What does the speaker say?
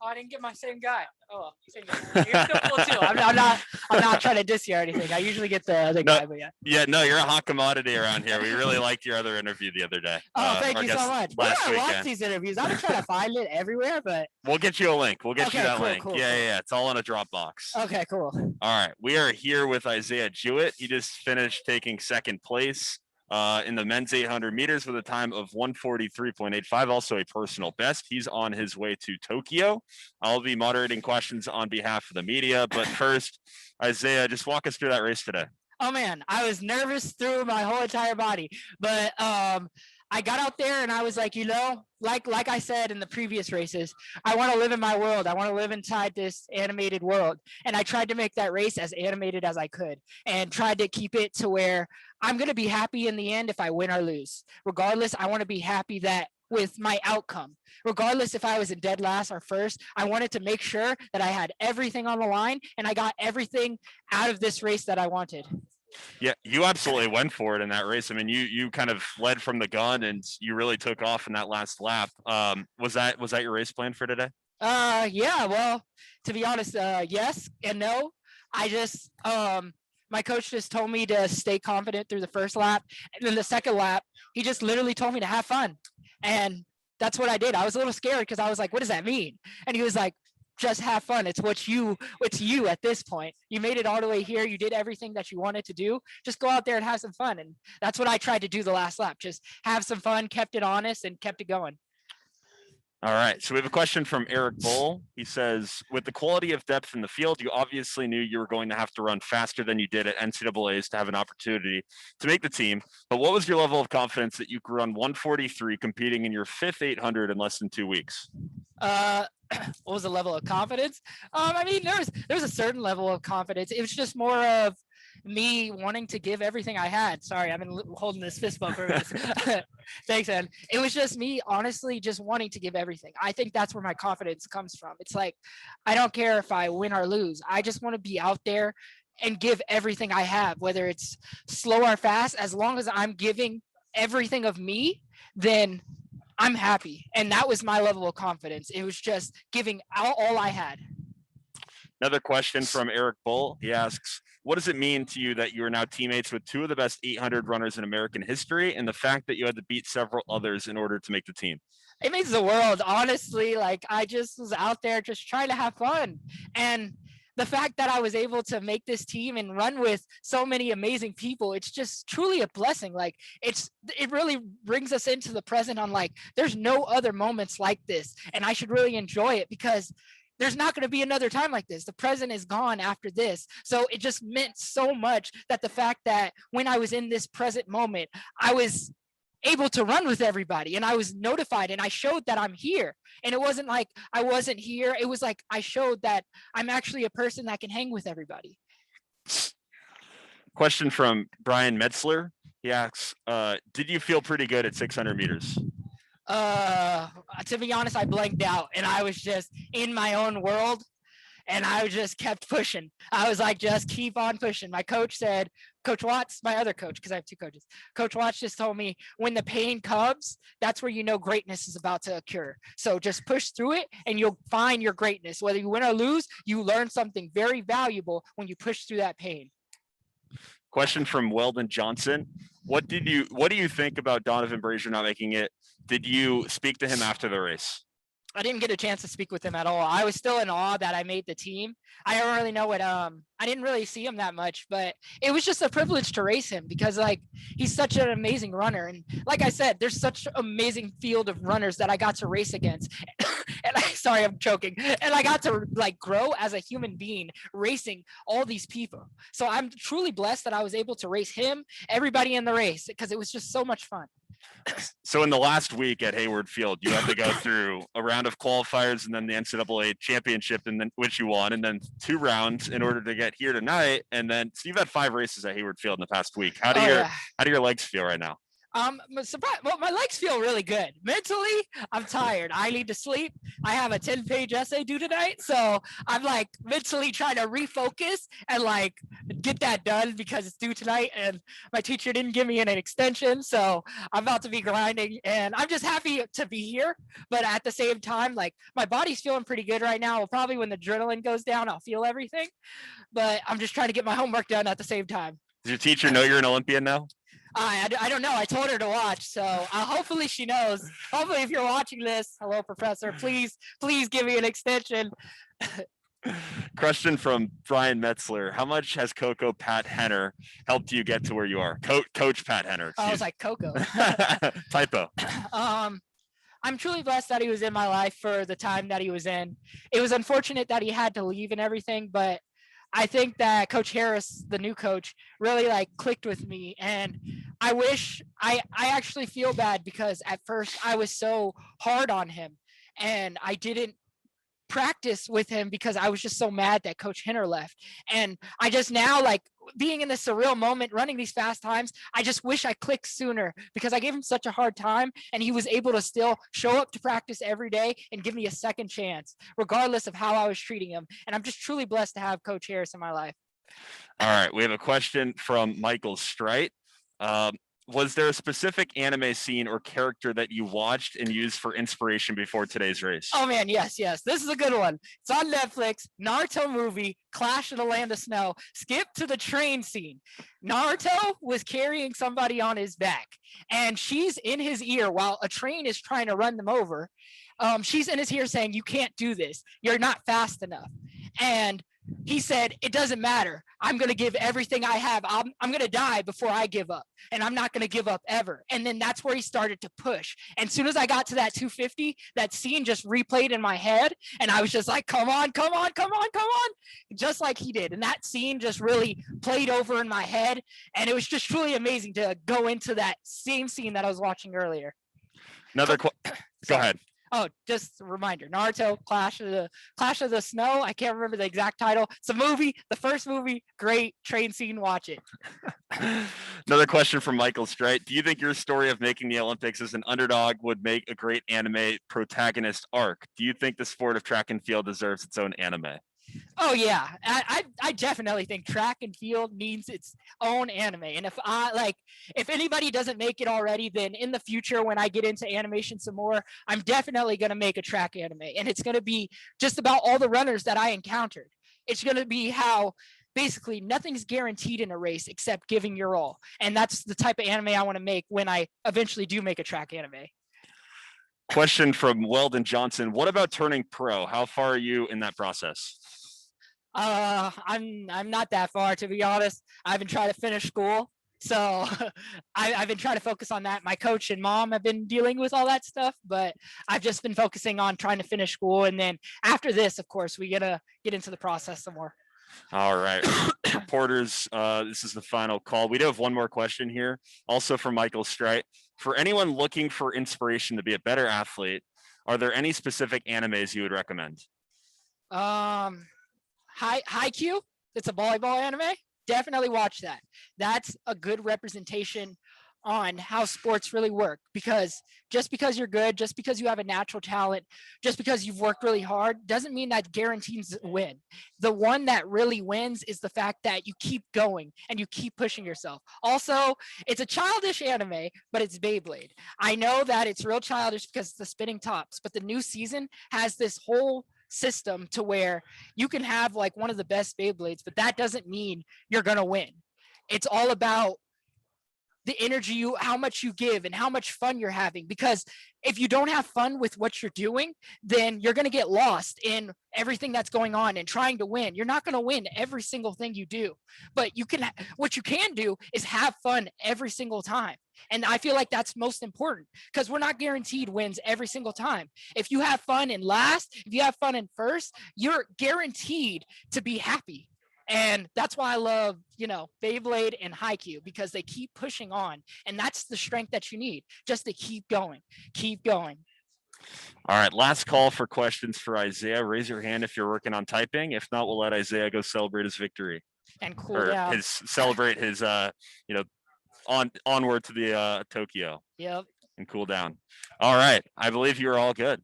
Oh, I didn't get my same guy. Oh, well, same guy. You're still cool too. I'm not trying to diss you or anything. I usually get the other guy, but yeah. Yeah, no, you're a hot commodity around here. We really liked your other interview the other day. Oh, thank you so much. Last I watch weekend. these interviews. I'm trying to find it everywhere, but We'll get you a link. We'll get you that link. Cool. Yeah. It's all in a Dropbox. Okay, cool. All right. We are here with Isaiah Jewitt. He just finished taking second place in the men's 800 meters with a time of 1:43.85, also a personal best. He's on his way to Tokyo. I'll be moderating questions on behalf of the media. But first, Isaiah, just walk us through that race today. Oh, man, I was nervous through my whole entire body. But I got out there and I was like, like I said in the previous races, I want to live in my world. I want to live inside this animated world. And I tried to make that race as animated as I could and tried to keep it to where I'm going to be happy in the end if I win or lose. Regardless, I want to be happy that with my outcome. Regardless if I was in dead last or first, I wanted to make sure that I had everything on the line and I got everything out of this race that I wanted. Yeah, you absolutely went for it in that race. I mean, you kind of led from the gun and you really took off in that last lap. Was that your race plan for today? Yeah, well, to be honest, yes and no. I just my coach just told me to stay confident through the first lap, and then the second lap, he just literally told me to have fun. And that's what I did. I was a little scared because I was like, what does that mean? And he was like, just have fun. It's you at this point. You made it all the way here. You did everything that you wanted to do. Just go out there and have some fun. And that's what I tried to do the last lap. Just have some fun, kept it honest, and kept it going. All right. So we have a question from Eric Bull. He says, with the quality of depth in the field, you obviously knew you were going to have to run faster than you did at NCAAs to have an opportunity to make the team. But what was your level of confidence that you could run 1:43 competing in your fifth 800 in less than 2 weeks? What was the level of confidence? I mean, there was a certain level of confidence. It was just more of me wanting to give everything I had. Sorry, I've been holding this fist bump for this. Thanks, Ed. It was just me, honestly, just wanting to give everything. I think that's where my confidence comes from. It's like, I don't care if I win or lose. I just want to be out there and give everything I have, whether it's slow or fast. As long as I'm giving everything of me, then I'm happy. And that was my level of confidence. It was just giving all I had. Another question from Eric Bull. He asks, what does it mean to you that you are now teammates with two of the best 800 runners in American history, and the fact that you had to beat several others in order to make the team? It means the world. Honestly, like, I just was out there just trying to have fun. And the fact that I was able to make this team and run with so many amazing people, it's just truly a blessing. Like, it really brings us into the present on, like, there's no other moments like this, and I should really enjoy it because there's not going to be another time like this. The present is gone after this. So it just meant so much that the fact that when I was in this present moment, I was able to run with everybody and I was notified and I showed that I'm here. And it wasn't like I wasn't here. It was like I showed that I'm actually a person that can hang with everybody. Question from Brian Metzler. He asks, did you feel pretty good at 600 meters? To be honest, I blanked out and I was just in my own world and I just kept pushing. I was like, just keep on pushing. My coach said, Coach Watts, my other coach, because I have two coaches, Coach Watts just told me when the pain comes, that's where you know greatness is about to occur. So just push through it and you'll find your greatness. Whether you win or lose, you learn something very valuable when you push through that pain. Question from Weldon Johnson. What do you think about Donovan Brazier not making it? Did you speak to him after the race? I didn't get a chance to speak with him at all. I was still in awe that I made the team. I don't really know what I didn't really see him that much, but it was just a privilege to race him because, like, he's such an amazing runner. And like I said, there's such an amazing field of runners that I got to race against. And sorry, I'm choking. And I got to, like, grow as a human being racing all these people. So I'm truly blessed that I was able to race him, everybody in the race, because it was just so much fun. So in the last week at Hayward Field, you had to go through a round of qualifiers and then the NCAA championship, and then which you won, and then 2 rounds in order to get here tonight. And then so you've had 5 races at Hayward Field in the past week. How do your legs feel right now? Surprised. Well, my legs feel really good. Mentally, I'm tired. I need to sleep. I have a 10-page essay due tonight, so I'm like mentally trying to refocus and like get that done because it's due tonight, and my teacher didn't give me an extension, so I'm about to be grinding, and I'm just happy to be here. But at the same time, like my body's feeling pretty good right now. Probably when the adrenaline goes down, I'll feel everything. But I'm just trying to get my homework done at the same time. Does your teacher know you're an Olympian now? I don't know. I told her to watch, so hopefully she knows. Hopefully, if you're watching this, hello, professor, please give me an extension. Question from Brian Metzler. How much has Coco Pat Henner helped you get to where you are? Coach Pat Henner. I was like, Coco. Typo. I'm truly blessed that he was in my life for the time that he was in. It was unfortunate that he had to leave and everything, but I think that Coach Harris, the new coach, really like clicked with me. And I wish I actually feel bad because at first I was so hard on him and I didn't practice with him because I was just so mad that Coach Henner left. And I just now, like being in this surreal moment, running these fast times, I just wish I clicked sooner because I gave him such a hard time and he was able to still show up to practice every day and give me a second chance, regardless of how I was treating him. And I'm just truly blessed to have Coach Harris in my life. All right. We have a question from Michael Strite. Was there a specific anime scene or character that you watched and used for inspiration before today's race? Oh man, yes. This is a good one. It's on Netflix. Naruto movie, Clash of the Land of Snow. Skip to the train scene. Naruto was carrying somebody on his back, and she's in his ear while a train is trying to run them over. She's in his ear saying, "You can't do this. You're not fast enough." And he said, "It doesn't matter. I'm going to give everything I have. I'm going to die before I give up, and I'm not going to give up ever." And then that's where he started to push. And as soon as I got to that 250, that scene just replayed in my head, and I was just like, come on, just like he did. And that scene just really played over in my head, and it was just truly amazing to go into that same scene that I was watching earlier. Go ahead. Oh, just a reminder, Naruto, Clash of the Snow. I can't remember the exact title. It's a movie, the first movie, great train scene, watch it. Another question from Michael Strite. Do you think your story of making the Olympics as an underdog would make a great anime protagonist arc? Do you think the sport of track and field deserves its own anime? Oh yeah, I definitely think track and field needs its own anime. And if anybody doesn't make it already, then in the future when I get into animation some more, I'm definitely going to make a track anime, and it's going to be just about all the runners that I encountered. It's going to be how basically nothing's guaranteed in a race except giving your all, and that's the type of anime I want to make when I eventually do make a track anime. Question from Weldon Johnson. What about turning pro? How far are you in that process? I'm not that far, to be honest. I've been trying to finish school, so I've been trying to focus on that. My coach and mom have been dealing with all that stuff, but I've just been focusing on trying to finish school, and then after this, of course, we gotta get into the process some more. All right, reporters, this is the final call. We do have one more question here, also from Michael Strite. For anyone looking for inspiration to be a better athlete, are there any specific animes you would recommend? Haikyuu, it's a volleyball anime. Definitely watch that. That's a good representation on how sports really work, because just because you're good, just because you have a natural talent, just because you've worked really hard, doesn't mean that guarantees a win. The one that really wins is the fact that you keep going and you keep pushing yourself. Also, it's a childish anime, but it's Beyblade. I know that it's real childish because it's the spinning tops, but the new season has this whole system to where you can have like one of the best Beyblades, but that doesn't mean you're gonna win. It's all about the energy how much you give and how much fun you're having, because if you don't have fun with what you're doing, then you're going to get lost in everything that's going on and trying to win. You're not going to win every single thing you do, but what you can do is have fun every single time. And I feel like that's most important, because we're not guaranteed wins every single time. If you have fun in last, if you have fun in first, you're guaranteed to be happy. And that's why I love, Beyblade and Haikyuu, because they keep pushing on. And that's the strength that you need, just to keep going. Keep going. All right. Last call for questions for Isaiah. Raise your hand if you're working on typing. If not, we'll let Isaiah go celebrate his victory. And cool down. Celebrate his, onward to the Tokyo Yep. and cool down. All right. I believe you're all good.